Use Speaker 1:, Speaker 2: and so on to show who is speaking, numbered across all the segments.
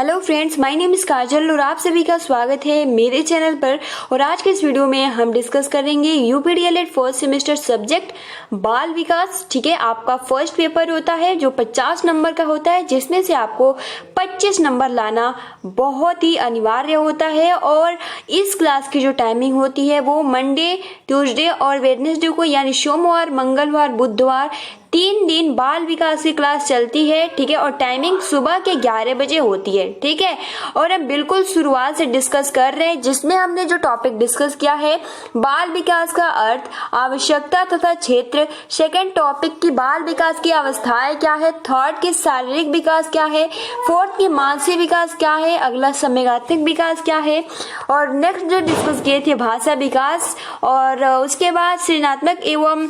Speaker 1: Hello friends, my name is Kajal और आप सभी का स्वागत है मेरे चैनल पर। और आज के इस वीडियो में हम डिस्कस करेंगे यूपीडीएलएड फर्स्ट सेमेस्टर सब्जेक्ट बाल विकास। ठीक है, आपका फर्स्ट पेपर होता है जो 50 नंबर का होता है, जिसमें से आपको 25 नंबर लाना बहुत ही अनिवार्य होता है। और इस क्लास की जो टाइमिंग होती है वो मंडे, ट्यूसडे और वेडनेसडे को, यानी सोमवार, मंगलवार, बुधवार 3 दिन बाल विकास की क्लास चलती है। ठीक है, और टाइमिंग सुबह के 11 बजे होती है। ठीक है, और हम बिल्कुल शुरुआत से डिस्कस कर रहे हैं, जिसमें हमने जो टॉपिक डिस्कस किया है बाल विकास का अर्थ, आवश्यकता तथा क्षेत्र। सेकंड टॉपिक की बाल विकास की अवस्थाएं क्या है। थर्ड की शारीरिक विकास क्या है। फोर्थ की मानसिक विकास क्या है। अगला संवेगात्मक विकास क्या है। और नेक्स्ट जो डिस्कस किए थे भाषा विकास। और उसके बाद सृजनात्मक एवं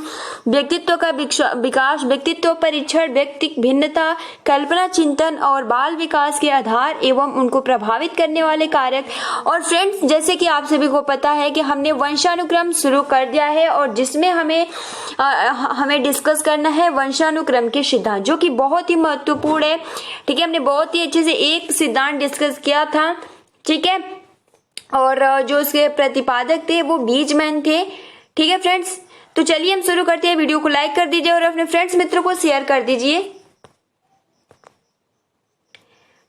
Speaker 1: व्यक्तित्व का विकास, व्यक्तित्व परीक्षण, व्यक्तिक भिन्नता, कल्पना चिंतन और बाल विकास के आधार एवं उनको प्रभावित करने वाले कारक। और फ्रेंड्स, जैसे कि आप सभी को पता है कि हमने वंशानुक्रम शुरू कर दिया है, और जिसमें हमें डिस्कस करना है वंशानुक्रम के सिद्धांत, जो कि बहुत ही महत्वपूर्ण है। ठीक है, हमने बहुत ही अच्छे से एक सिद्धांत डिस्कस किया था। ठीक है, और जो उसके प्रतिपादक थे वो बीजमैन थे। ठीक है फ्रेंड्स, तो चलिए हम शुरू करते हैं। वीडियो को लाइक कर दीजिए और अपने फ्रेंड्स मित्रों को शेयर कर दीजिए।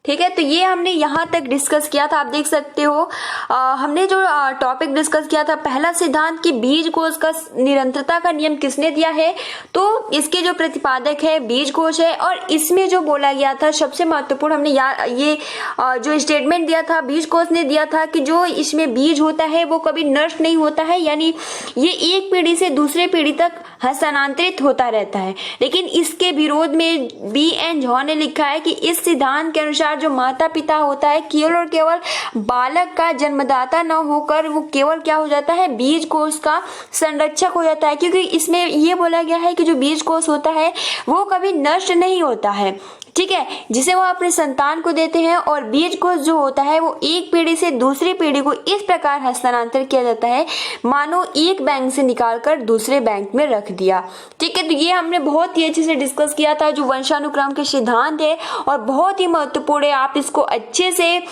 Speaker 1: ठीक है, तो ये हमने यहाँ तक डिस्कस किया था। आप देख सकते हो हमने जो टॉपिक डिस्कस किया था, पहला सिद्धांत की बीज कोश का निरंतरता का नियम किसने दिया है, तो इसके जो प्रतिपादक है बीज कोश है। और इसमें जो बोला गया था सबसे महत्वपूर्ण, हमने ये जो स्टेटमेंट दिया था बीज कोश ने दिया था कि जो इसमें बीज होता है वो कभी नष्ट नहीं होता है, यानी ये एक पीढ़ी से दूसरे पीढ़ी तक हस्तांतरित होता रहता है। लेकिन इसके विरोध में B.N. झा ने लिखा है कि इस सिद्धांत के अनुसार जो माता पिता होता है केवल और केवल बालक का जन्मदाता न होकर वो केवल क्या हो जाता है, बीज कोश का संरक्षक हो जाता है। क्योंकि इसमें ये बोला गया है कि जो बीज कोश होता है वो कभी नष्ट नहीं होता है। ठीक है, जिसे वो अपने संतान को देते हैं। और बीज कोश जो होता है वो एक पीढ़ी से दूसरी पीढ़ी को इस प्रकार हस्तांतरित किया जाता है मानो एक बैंक से निकालकर दूसरे बैंक में रख दिया। ठीक है, तो ये हमने बहुत ही अच्छे से डिस्कस किया था जो वंशानुक्रम के सिद्धांत है, और बहुत ही महत्वपूर्ण है, आप इसको अच्छे से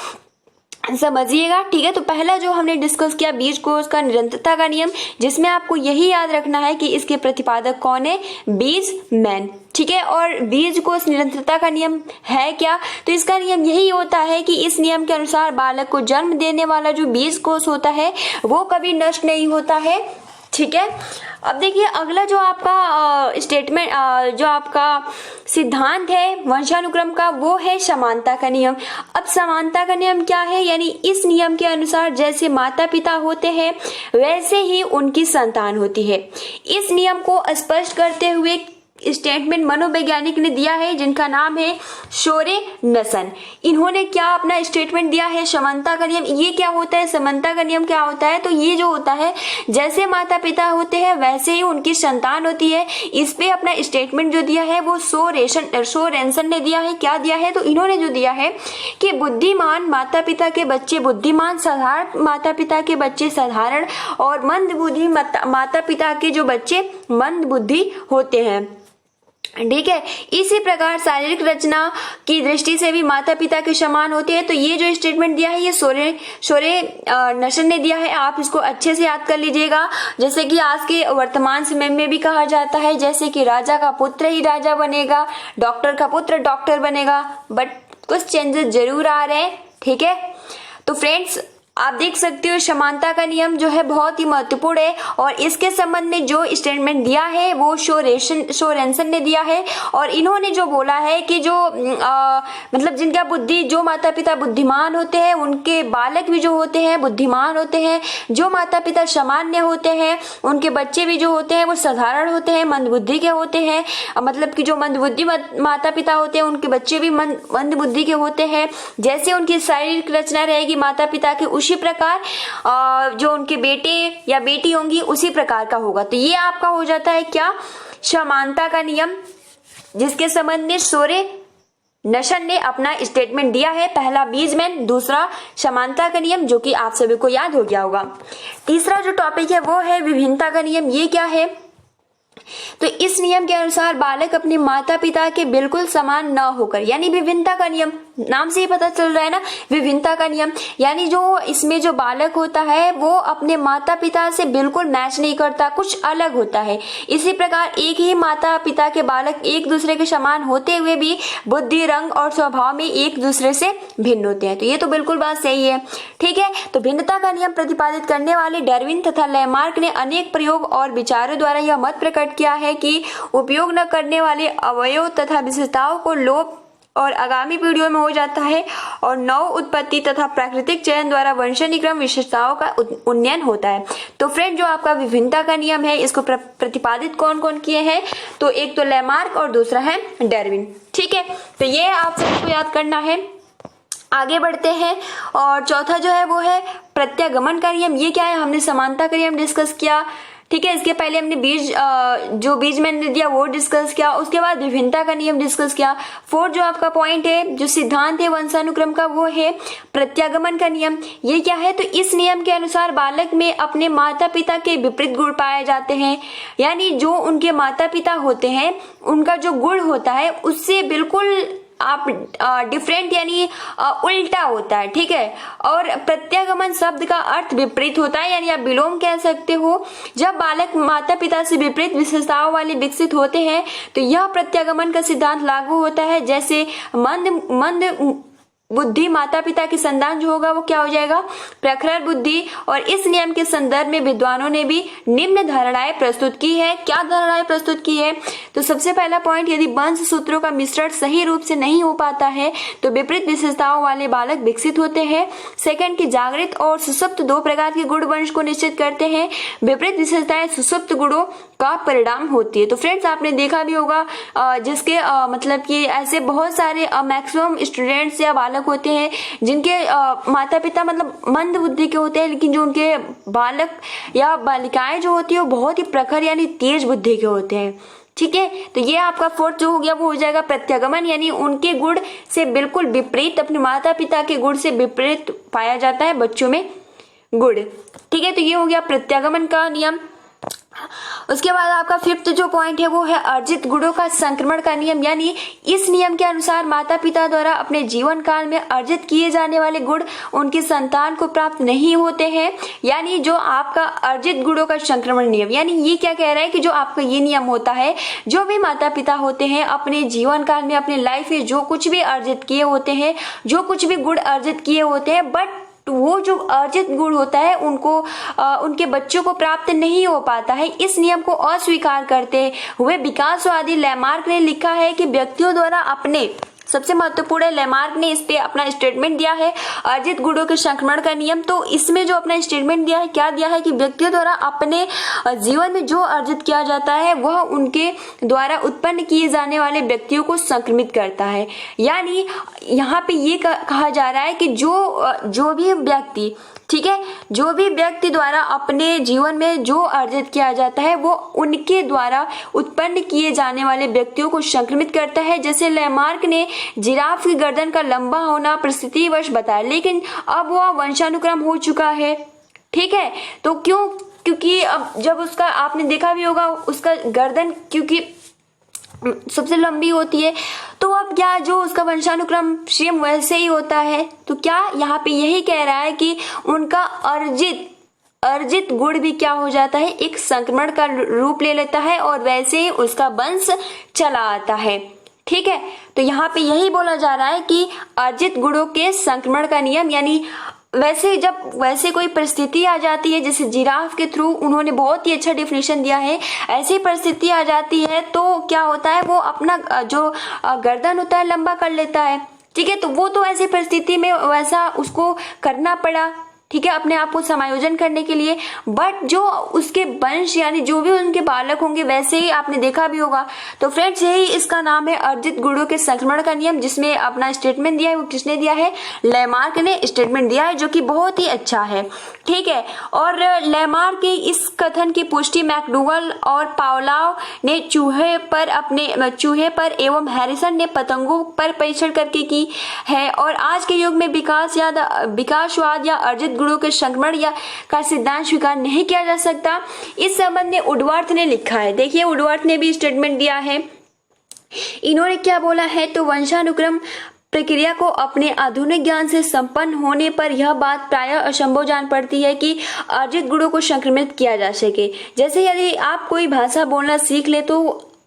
Speaker 1: समझिएगा। ठीक है, तो पहला जो हमने डिस्कस किया बीज कोश का निरंतरता का नियम, जिसमें आपको यही याद रखना है कि इसके प्रतिपादक कौन है, बीजमैन। ठीक है, और बीज कोश निरंतरता का नियम है क्या, तो इसका नियम यही होता है कि इस नियम के अनुसार बालक को जन्म देने वाला जो बीज कोश होता है वो कभी नष्ट नहीं होता है। ठीक है, अब देखिए अगला जो आपका स्टेटमेंट, जो आपका सिद्धांत है वंशानुक्रम का, वो है समानता का नियम। अब समानता का नियम क्या है, यानी इस नियम के अनुसार जैसे माता पिता होते हैं वैसे ही उनकी संतान होती है। इस नियम को स्पष्ट करते हुए स्टेटमेंट मनोवैज्ञानिक ने दिया है, जिनका नाम है सोरेनसन। इन्होंने क्या अपना स्टेटमेंट दिया है, समानता का नियम। ये क्या होता है, समानता का नियम क्या होता है, तो ये जो होता है जैसे माता पिता होते हैं वैसे ही उनकी संतान होती है। इस पे अपना स्टेटमेंट जो दिया है वो सोरेनसन ने दिया है। क्या दिया है, तो इन्होंने जो दिया है कि बुद्धिमान माता पिता के बच्चे बुद्धिमान, साधारण माता पिता के बच्चे साधारण, और मंद बुद्धि माता पिता के जो बच्चे मंद बुद्धि होते हैं। ठीक है, इसी प्रकार शारीरिक रचना की दृष्टि से भी माता पिता के समान होते हैं। तो ये जो स्टेटमेंट दिया है ये सोरेनसन ने दिया है। आप इसको अच्छे से याद कर लीजिएगा। जैसे कि आज के वर्तमान समय में भी कहा जाता है, जैसे कि राजा का पुत्र ही राजा बनेगा, डॉक्टर का पुत्र डॉक्टर बनेगा, बट कुछ चेंजेस जरूर आ रहे हैं। ठीक है, तो फ्रेंड्स आप देख सकते हो समानता का नियम जो है बहुत ही महत्वपूर्ण है, और इसके संबंध में जो स्टेटमेंट दिया है वो सोरेनसन ने दिया है। और इन्होंने जो बोला है कि जो मतलब जिनका बुद्धि, जो माता पिता बुद्धिमान होते हैं उनके बालक भी जो होते हैं बुद्धिमान होते हैं, जो माता पिता सामान्य होते हैं उनके बच्चे भी जो होते हैं वो साधारण होते हैं, मंदबुद्धि के होते हैं। मतलब कि जो मंदबुद्धि माता पिता होते हैं उनके बच्चे भी मंदबुद्धि के होते हैं। जैसे उनकी शारीरिक रचना रहेगी माता पिता के, उसी प्रकार जो उनके बेटे या बेटी होंगी उसी प्रकार का होगा। तो ये आपका हो जाता है क्या, समानता का नियम, जिसके संबंध में सोरेनसन ने अपना स्टेटमेंट दिया है। पहला बीजमैन, दूसरा समानता का नियम, जो कि आप सभी को याद हो गया होगा। तीसरा जो टॉपिक है वो है विभिन्नता का नियम। ये क्या है, तो इस नियम के अनुसार बालक अपने माता पिता के बिल्कुल समान न होकर, यानी विभिन्नता का नियम, नाम से ही पता चल रहा है ना, विभिन्नता का नियम, यानी जो इसमें जो बालक होता है वो अपने माता पिता से बिल्कुल मैच नहीं करता, कुछ अलग होता है। इसी प्रकार एक ही माता पिता के बालक एक दूसरे के समान होते हुए भी बुद्धि, रंग और स्वभाव में एक दूसरे से भिन्न होते हैं। तो ये तो बिल्कुल बात सही है, ठीक है। तो भिन्नता का नियम प्रतिपादित करने वाले डार्विन तथा लैमार्क ने अनेक प्रयोग और विचारों द्वारा यह मत प्रकट किया है कि उपयोग न करने वाले अवयव तथा विशेषताओं को लोप और आगामी पीढ़ियों में हो जाता है और नव उत्पत्ति तथा प्राकृतिक चयन द्वारा वंशानुक्रम विशेषताओं का उन्नयन होता है। तो फ्रेंड, जो आपका विभिन्नता का नियम है इसको प्रतिपादित कौन कौन किए हैं? तो एक तो लैमार्क और दूसरा है डार्विन, ठीक है। तो ये आप सबको याद करना है। आगे बढ़ते हैं और चौथा जो है वो है प्रत्यागमन का नियम। ये क्या है? हमने समानता का नियम डिस्कस किया, ठीक है। इसके पहले हमने जो बीज मैंने दिया वो डिस्कस किया, उसके बाद विभिन्नता का नियम डिस्कस किया। फोर्थ जो आपका पॉइंट है, जो सिद्धांत है वंशानुक्रम का, वो है प्रत्यागमन का नियम। ये क्या है? तो इस नियम के अनुसार बालक में अपने माता पिता के विपरीत गुण पाए जाते हैं, यानी जो उनके माता पिता होते हैं उनका जो गुण होता है उससे बिल्कुल आप डिफरेंट यानी उल्टा होता है, ठीक है। और प्रत्यागमन शब्द का अर्थ विपरीत होता है, यानी आप विलोम कह सकते हो। जब बालक माता पिता से विपरीत विशेषताओं वाले विकसित होते हैं तो यह प्रत्यागमन का सिद्धांत लागू होता है। जैसे मंद बुद्धि माता पिता की संतान जो होगा वो क्या हो जाएगा? प्रखर बुद्धि। और इस नियम के संदर्भ में विद्वानों ने भी निम्न धारणाएं प्रस्तुत की है। क्या धारणाएं प्रस्तुत की है? तो सबसे पहला पॉइंट, यदि वंश सूत्रों का मिश्रण सही रूप से नहीं हो पाता है तो विपरीत विशेषताओं वाले बालक विकसित होते हैं। सेकंड, की जागृत और सुसुप्त दो प्रकार के गुण वंश को निश्चित करते हैं। विपरीत विशेषताएं सुसुप्त गुणों का परिणाम होती है। तो फ्रेंड्स, आपने देखा भी होगा जिसके मतलब कि ऐसे बहुत सारे मैक्सिमम स्टूडेंट्स या बालक होते हैं जिनके माता पिता मतलब मंद बुद्धि के होते हैं, लेकिन जो उनके बालक या बालिकाएं जो होती है वो बहुत ही प्रखर यानी तेज बुद्धि के होते हैं, ठीक है। तो ये आपका फोर्थ जो हो गया वो हो जाएगा प्रत्यागमन, यानी उनके गुण से बिल्कुल विपरीत, अपने माता पिता के गुण से विपरीत पाया जाता है बच्चों में गुण, ठीक है। तो ये हो गया प्रत्यागमन का नियम। उसके बाद आपका फिफ्थ जो पॉइंट है वो है अर्जित गुणों का संक्रमण का नियम, यानी इस नियम के अनुसार माता पिता द्वारा अपने जीवन काल में अर्जित किए जाने वाले गुण उनकी संतान को प्राप्त नहीं होते हैं। यानी जो आपका अर्जित गुणों का संक्रमण नियम, यानी ये क्या कह रहा है कि जो आपका ये नियम होता है, जो भी माता पिता होते हैं अपने जीवन काल में अपने लाइफ में जो कुछ भी अर्जित किए होते हैं, जो कुछ भी गुण अर्जित किए होते हैं, बट वो जो अर्जित गुण होता है उनको उनके बच्चों को प्राप्त नहीं हो पाता है। इस नियम को अस्वीकार करते हुए विकासवादी लैमार्क ने लिखा है कि व्यक्तियों द्वारा अपने, सबसे महत्वपूर्ण है, लैमार्क ने इस पे अपना स्टेटमेंट दिया है अर्जित गुणों के संक्रमण का नियम। तो इसमें जो अपना स्टेटमेंट दिया है, क्या दिया है कि व्यक्तियों द्वारा अपने जीवन में जो अर्जित किया जाता है वह उनके द्वारा उत्पन्न किए जाने वाले व्यक्तियों को संक्रमित करता है। यानी यहाँ पे ये कहा जा रहा है कि जो भी व्यक्ति, ठीक है, जो भी व्यक्ति द्वारा अपने जीवन में जो अर्जित किया जाता है वो उनके द्वारा उत्पन्न किए जाने वाले व्यक्तियों को संक्रमित करता है। जैसे लैमार्क ने जिराफ की गर्दन का लंबा होना परिस्थितिवश बताया, लेकिन अब वह वंशानुक्रम हो चुका है, ठीक है। तो क्योंकि अब जब उसका आपने देखा भी होगा उसका गर्दन क्योंकि सबसे लंबी होती है, तो अब क्या जो उसका वंशानुक्रम सेम वैसे ही होता है। तो क्या यहाँ पे यही कह रहा है कि उनका अर्जित गुण भी क्या हो जाता है, एक संक्रमण का रूप ले लेता है और वैसे ही उसका वंश चला आता है, ठीक है। तो यहाँ पे यही बोला जा रहा है कि अर्जित गुणों के संक्रमण का नियम, यानी वैसे कोई परिस्थिति आ जाती है, जैसे जिराफ के थ्रू उन्होंने बहुत ही अच्छा डेफिनेशन दिया है, ऐसी परिस्थिति आ जाती है तो क्या होता है वो अपना जो गर्दन होता है लंबा कर लेता है, ठीक है। तो वो तो ऐसी परिस्थिति में वैसा उसको करना पड़ा, ठीक है, अपने आप को समायोजन करने के लिए। बट जो उसके वंश यानी जो भी उनके बालक होंगे वैसे ही आपने देखा भी होगा। तो फ्रेंड्स, यही इसका नाम है अर्जित गुणों के संक्रमण का नियम, जिसमें अपना स्टेटमेंट दिया है वो किसने दिया है? लैमार्क ने स्टेटमेंट दिया है, जो कि बहुत ही अच्छा है, ठीक है। और लैमार्क के इस कथन की पुष्टि मैकडूगल और पावलोव ने चूहे पर एवं हैरिसन ने पतंगों पर परीक्षण करके की है। और आज के युग में विकासवाद या अर्जित गुणों के संक्रमण या का सिद्धांत स्वीकार नहीं किया जा सकता। इस संबंध में वुडवर्थ ने लिखा है। देखिए वुडवर्थ ने भी स्टेटमेंट दिया है। इन्होंने क्या बोला है, तो वंशानुक्रम प्रक्रिया को अपने आधुनिक ज्ञान से संपन्न होने पर यह बात प्रायः असंभव जान पड़ती है कि अर्जित गुणों को संक्रमित किया जा सके। जैसे यदि आप कोई भाषा बोलना सीख ले तो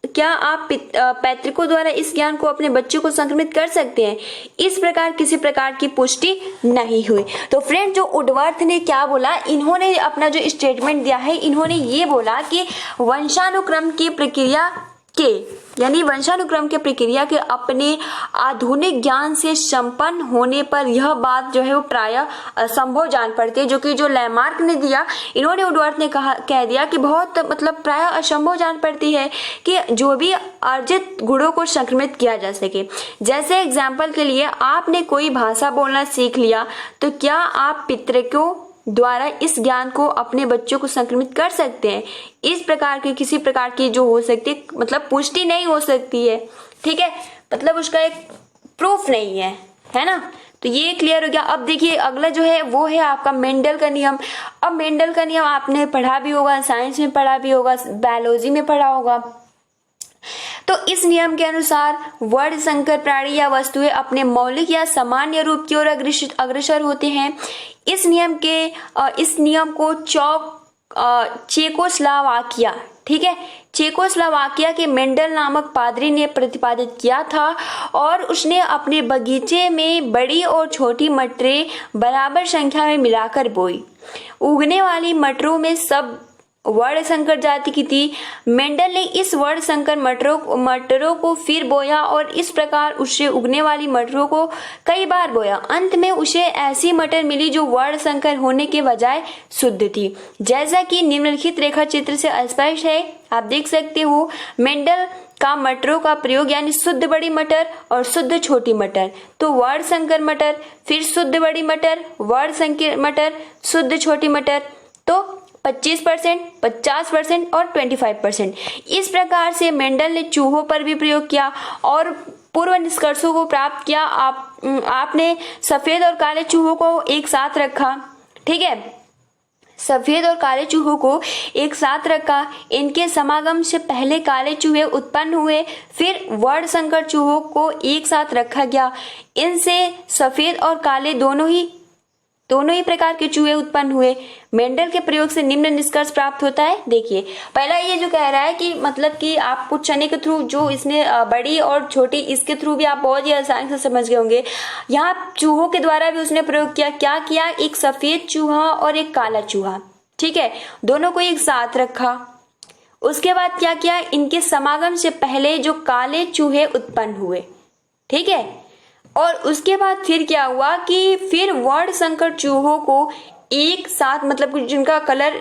Speaker 1: क्या आप पैतृकों द्वारा इस ज्ञान को अपने बच्चों को संक्रमित कर सकते हैं? इस प्रकार किसी प्रकार की पुष्टि नहीं हुई। तो फ्रेंड जो वुडवर्थ ने क्या बोला, इन्होंने अपना जो स्टेटमेंट दिया है, इन्होंने ये बोला कि वंशानुक्रम की प्रक्रिया के यानी वंशानुक्रम के प्रक्रिया के अपने आधुनिक ज्ञान से संपन्न होने पर यह बात जो है वो प्रायः असंभव जान पड़ती है। जो कि जो लैमार्क ने दिया, इन्होंने वुडवर्थ ने कह दिया कि बहुत मतलब प्रायः असंभव जान पड़ती है कि जो भी अर्जित गुणों को संक्रमित किया जा सके। जैसे एग्जाम्पल के लिए आपने कोई भाषा बोलना सीख लिया तो क्या आप पितृकों द्वारा इस ज्ञान को अपने बच्चों को संक्रमित कर सकते हैं? इस प्रकार की किसी प्रकार की जो हो सकती मतलब पुष्टि नहीं हो सकती है। ठीक है, मतलब उसका एक प्रूफ नहीं है ना। तो ये क्लियर हो गया। अब देखिए अगला जो है वो है आपका मेंडल का नियम। अब मेंडल का नियम आपने पढ़ा भी होगा, साइंस में पढ़ा भी होगा, बायोलॉजी में पढ़ा होगा। तो इस नियम के अनुसार वर्ण संकर प्राणी या वस्तुएं अपने मौलिक या सामान्य रूप की ओर अग्रसर होते हैं। इस नियम को चेकोस्लोवाकिया, ठीक है, चेकोस्लोवाकिया के मेंडल नामक पादरी ने प्रतिपादित किया था और उसने अपने बगीचे में बड़ी और छोटी मटरें बराबर संख्या में मिलाकर बोई। उगने वाली मटरों में सब वर्ण संकर जाति की थी। मेंडल ने इस वर्ण संकर मटरों को फिर बोया और इस प्रकार उससे उगने वाली मटरों को कई बार बोया। अंत में उसे ऐसी मटर मिली जो वर्ण संकर होने के बजाय शुद्ध थी, जैसा कि निम्नलिखित रेखा चित्र से स्पष्ट है। आप देख सकते हो मेंडल का मटरों का प्रयोग यानी शुद्ध बड़ी मटर और शुद्ध छोटी मटर, तो वर्ण संकर मटर, फिर शुद्ध बड़ी मटर, वर्ण संकर मटर, शुद्ध छोटी मटर, तो 25%, 50% और 25%। इस प्रकार से मेंडल ने चूहों पर भी प्रयोग किया और पूर्व निष्कर्षों को प्राप्त किया। आपने सफेद और काले चूहों को एक साथ रखा, ठीक है, सफेद और काले चूहों को एक साथ रखा। इनके समागम से पहले काले चूहे उत्पन्न हुए, फिर वर्ण संकर चूहों को एक साथ रखा गया। इनसे सफेद और काले दोनों ही प्रकार के चूहे उत्पन्न हुए। मेंडल के प्रयोग से निम्न निष्कर्ष प्राप्त होता है। देखिए पहला ये जो कह रहा है कि मतलब कि आप कुछ चने के थ्रू जो इसने बड़ी और छोटी, इसके थ्रू भी आप बहुत ही आसानी से समझ गए होंगे। यहाँ चूहों के द्वारा भी उसने प्रयोग किया। क्या किया, एक सफेद चूहा और एक काला चूहा, ठीक है, दोनों को एक साथ रखा। उसके बाद क्या किया, इनके समागम से पहले जो काले चूहे उत्पन्न हुए, ठीक है, और उसके बाद फिर क्या हुआ कि फिर वर्ण संकर चूहों को एक साथ मतलब जिनका कलर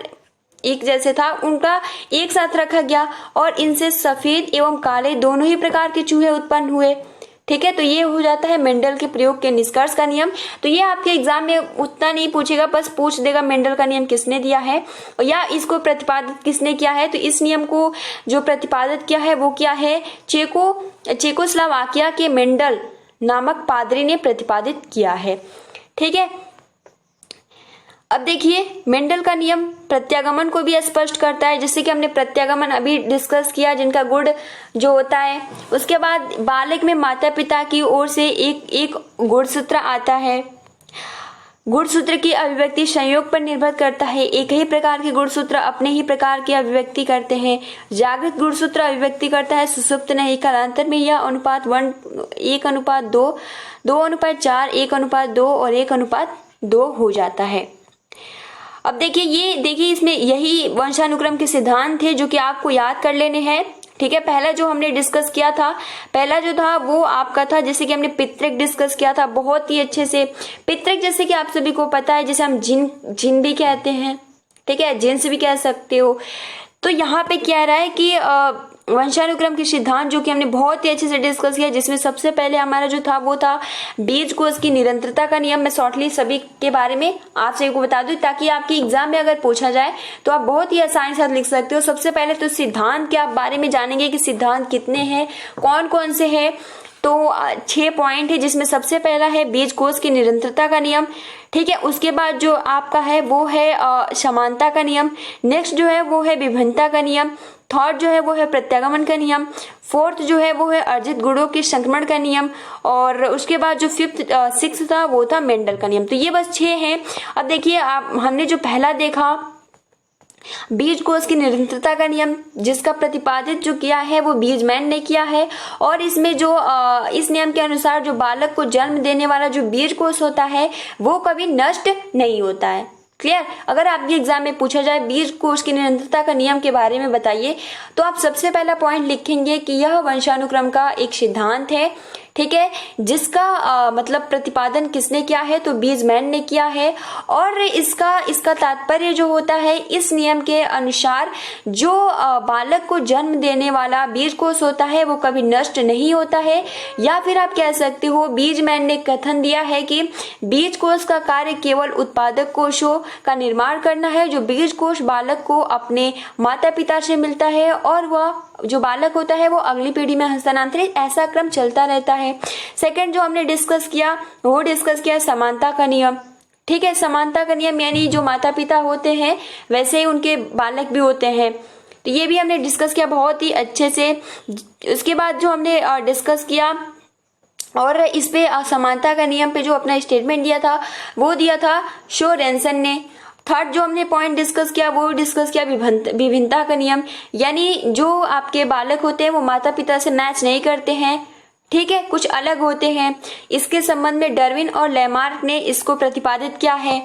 Speaker 1: एक जैसे था उनका एक साथ रखा गया और इनसे सफेद एवं काले दोनों ही प्रकार के चूहे उत्पन्न हुए। ठीक है, तो ये हो जाता है मेंडल के प्रयोग के निष्कर्ष का नियम। तो ये आपके एग्जाम में उतना नहीं पूछेगा, बस पूछ देगा मेंडल का नियम किसने दिया है या इसको प्रतिपादित किसने किया है। तो इस नियम को जो प्रतिपादित किया है वो क्या है, चेकोस्लोवाकिया के मेंडल नामक पादरी ने प्रतिपादित किया है। ठीक है, अब देखिए मेंडल का नियम प्रत्यागमन को भी स्पष्ट करता है, जैसे कि हमने प्रत्यागमन अभी डिस्कस किया, जिनका गुण जो होता है। उसके बाद बालक में माता पिता की ओर से एक गुणसूत्र आता है। गुणसूत्र की अभिव्यक्ति संयोग पर निर्भर करता है। एक ही प्रकार के गुणसूत्र अपने ही प्रकार की अभिव्यक्ति करते हैं। जागृत गुणसूत्र अभिव्यक्ति करता है, सुषुप्त नहीं। कालांतर में यह अनुपात 1:2, 2:4, 1:2 और 1:2 हो जाता है। अब देखिए इसमें यही वंशानुक्रम के सिद्धांत थे जो कि आपको याद कर लेने हैं। ठीक है, पहला जो हमने डिस्कस किया था, पहला जो था वो आपका था जैसे कि हमने पितृक डिस्कस किया था बहुत ही अच्छे से। पितृक जैसे कि आप सभी को पता है, जैसे हम जिन भी कहते हैं, ठीक है, जिन्स भी कह सकते हो। तो यहाँ पे क्या रहा है कि वंशानुक्रम के सिद्धांत जो कि हमने बहुत ही अच्छे से डिस्कस किया, जिसमें सबसे पहले हमारा जो था वो था बीज कोश की निरंतरता का नियम। मैं शॉर्टली सभी के बारे में आप सभी को बता दूं ताकि आपकी एग्जाम में अगर पूछा जाए तो आप बहुत ही आसानी से लिख सकते हो। सबसे पहले तो सिद्धांत के आप बारे में जानेंगे कि सिद्धांत कितने हैं, कौन कौन से हैं, तो 6 पॉइंट है, जिसमें सबसे पहला है बीजकोश की निरंतरता का नियम। ठीक है, उसके बाद जो आपका है वो है समानता का नियम। नेक्स्ट जो है वो है विभिन्नता का नियम। थर्ड जो है वो है प्रत्यागमन का नियम। फोर्थ जो है वो है अर्जित गुणों के संक्रमण का नियम। और उसके बाद जो सिक्स था वो था मेंडल का नियम। तो ये बस 6 हैं। अब देखिए, आप हमने जो पहला देखा बीजकोश की निरंतरता का नियम, जिसका प्रतिपादित जो किया है वो बीजमैन ने किया है। और इसमें जो इस नियम के अनुसार जो बालक को जन्म देने वाला जो बीजकोश होता है वो कभी नष्ट नहीं होता है। क्लियर? अगर आपके एग्जाम में पूछा जाए बीजकोश की निरंतरता का नियम के बारे में बताइए, तो आप सबसे पहला पॉइंट लिखेंगे कि यह वंशानुक्रम का एक सिद्धांत है। ठीक है, जिसका मतलब प्रतिपादन किसने किया है, तो बीजमैन ने किया है। और इसका तात्पर्य जो होता है, इस नियम के अनुसार जो बालक को जन्म देने वाला बीजकोश होता है वो कभी नष्ट नहीं होता है। या फिर आप कह सकते हो बीजमैन ने कथन दिया है कि बीजकोश का कार्य केवल उत्पादक कोशों का निर्माण करना है। जो बीजकोश बालक को अपने माता पिता से मिलता है और वह जो बालक होता है वो अगली पीढ़ी में हस्तांतरित, ऐसा क्रम चलता रहता है। सेकंड जो हमने डिस्कस किया समानता का नियम। ठीक है, समानता का नियम यानी जो माता पिता होते हैं वैसे ही उनके बालक भी होते हैं। तो ये भी हमने डिस्कस किया बहुत ही अच्छे से। उसके बाद जो हमने डिस्कस किया और इस पे असमानता का नियम पे जो अपना स्टेटमेंट दिया था वो दिया था शोरेंसन ने। थर्ड जो हमने पॉइंट डिस्कस किया वो डिस्कस किया विभिन्नता का नियम, यानी जो आपके बालक होते हैं वो माता पिता से मैच नहीं करते हैं। ठीक है, कुछ अलग होते हैं। इसके संबंध में डार्विन और लेमार्क ने इसको प्रतिपादित किया है।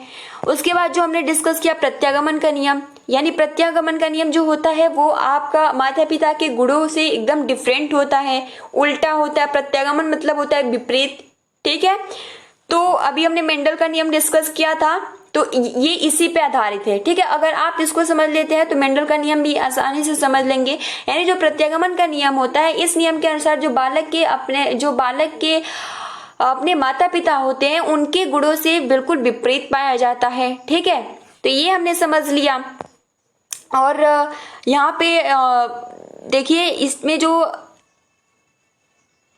Speaker 1: उसके बाद जो हमने डिस्कस किया प्रत्यागमन का नियम, यानी प्रत्यागमन का नियम जो होता है वो आपका माता पिता के गुणों से एकदम डिफरेंट होता है, उल्टा होता है। प्रत्यागमन मतलब होता है विपरीत। ठीक है, तो अभी हमने मेंडल का नियम डिस्कस किया था, तो ये इसी पे आधारित है। ठीक है, अगर आप इसको समझ लेते हैं तो मेंडल का नियम भी आसानी से समझ लेंगे। यानी जो प्रत्यागमन का नियम होता है, इस नियम के अनुसार जो बालक के अपने माता पिता होते हैं उनके गुणों से बिल्कुल विपरीत पाया जाता है। ठीक है, तो ये हमने समझ लिया। और यहाँ पे देखिए, इसमें जो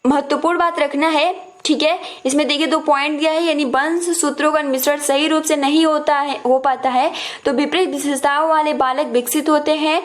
Speaker 1: महत्वपूर्ण बात रखना है, ठीक है, इसमें देखिए 2 पॉइंट दिया है, यानी वंश सूत्रों का मिश्रण सही रूप से नहीं हो पाता है तो विपरीत विशेषताओं वाले बालक विकसित होते हैं।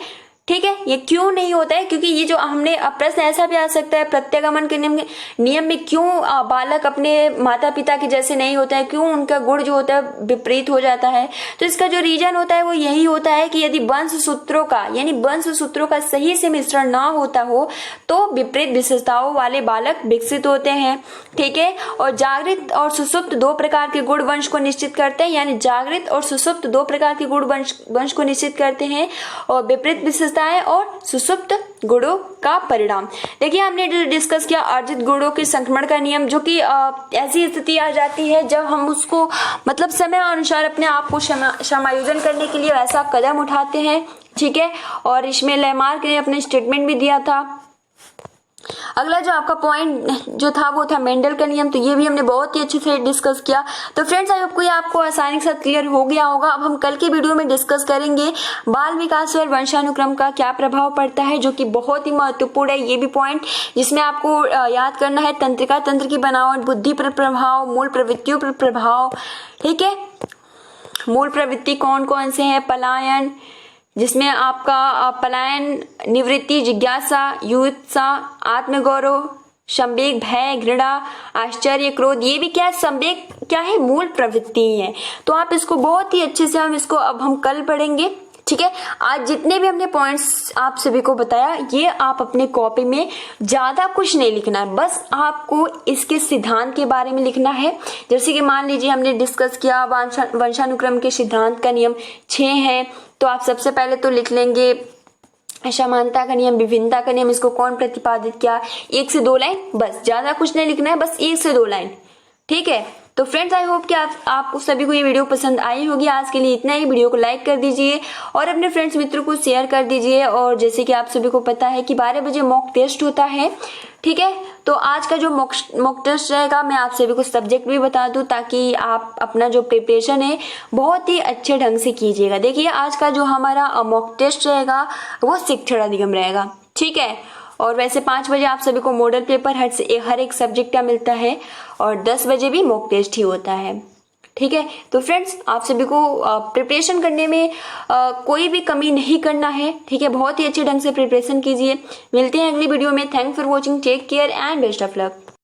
Speaker 1: ठीक है, ये क्यों नहीं होता है, क्योंकि ये जो हमने प्रश्न ऐसा भी आ सकता है प्रत्यागमन के नियम में क्यों बालक अपने माता पिता के जैसे नहीं होता है, क्यों उनका गुण जो होता है विपरीत हो जाता है। तो इसका जो रीजन होता है वो यही होता है कि यदि वंश सूत्रों का सही से मिश्रण ना होता हो तो विपरीत विशेषताओं वाले बालक विकसित होते हैं। ठीक है, और जागृत और सुषुप्त 2 प्रकार के गुण वंश को निश्चित करते हैं, यानी जागृत और सुषुप्त 2 प्रकार के गुण वंश को निश्चित करते हैं। और विपरीत और सुषुप्त गुणों का परिणाम। देखिए, हमने डिस्कस किया अर्जित गुणों के संक्रमण का नियम, जो कि ऐसी स्थिति आ जाती है जब हम उसको मतलब समय अनुसार अपने आप को समायोजन करने के लिए ऐसा कदम उठाते हैं। ठीक है, और इसमें लेमार्क ने अपने स्टेटमेंट भी दिया था। अगला जो आपका पॉइंट जो था वो था मेंडल का नियम, तो ये भी हमने बहुत ही अच्छे से डिस्कस किया। तो फ्रेंड्स, आई होप ये आपको आसानी के साथ क्लियर हो गया होगा। अब हम कल के वीडियो में डिस्कस करेंगे बाल विकास पर वंशानुक्रम का क्या प्रभाव पड़ता है, जो कि बहुत ही महत्वपूर्ण है। ये भी पॉइंट जिसमें आपको याद करना है तंत्रिका तंत्र की बनावट, बुद्धि पर प्रभाव, मूल प्रवृत्तियों पर प्रभाव। ठीक है, मूल प्रवृत्ति कौन कौन से हैं, पलायन, जिसमें आपका पलायन, निवृत्ति, जिज्ञासा, युत्सा, आत्मगौरव, संवेग, भय, घृणा, आश्चर्य, क्रोध, ये भी क्या है, संवेग क्या है, मूल प्रवृत्ति है। तो आप इसको बहुत ही अच्छे से अब हम कल पढ़ेंगे। ठीक है, आज जितने भी हमने पॉइंट्स आप सभी को बताया ये आप अपने कॉपी में ज्यादा कुछ नहीं लिखना है, बस आपको इसके सिद्धांत के बारे में लिखना है। जैसे कि मान लीजिए हमने डिस्कस किया वंशानुक्रम के सिद्धांत का नियम 6 है, तो आप सबसे पहले तो लिख लेंगे समानता का नियम, विभिन्नता का नियम, इसको कौन प्रतिपादित किया, 1 से 2 लाइन, बस ज्यादा कुछ नहीं लिखना है, बस 1 से 2 लाइन। ठीक है, तो फ्रेंड्स, आई होप कि आपको सभी को ये वीडियो पसंद आई होगी। आज के लिए इतना ही। वीडियो को लाइक कर दीजिए और अपने फ्रेंड्स मित्रों को शेयर कर दीजिए। और जैसे कि आप सभी को पता है कि 12 बजे मॉक टेस्ट होता है। ठीक है, तो आज का जो मॉक टेस्ट रहेगा मैं आप सभी को सब्जेक्ट भी बता दूं, ताकि आप अपना जो प्रिपरेशन है बहुत ही अच्छे ढंग से कीजिएगा। देखिए, आज का जो हमारा मॉक टेस्ट रहेगा वो शिक्षण अधिगम रहेगा। ठीक है, और वैसे 5 बजे आप सभी को मॉडल पेपर हर एक सब्जेक्ट का मिलता है और 10 बजे भी मॉक टेस्ट ही होता है। ठीक है, तो फ्रेंड्स आप सभी को प्रिपरेशन करने में कोई भी कमी नहीं करना है। ठीक है, बहुत ही अच्छे ढंग से प्रिपरेशन कीजिए। मिलते हैं अगली वीडियो में। Thanks for watching, take care and best of luck.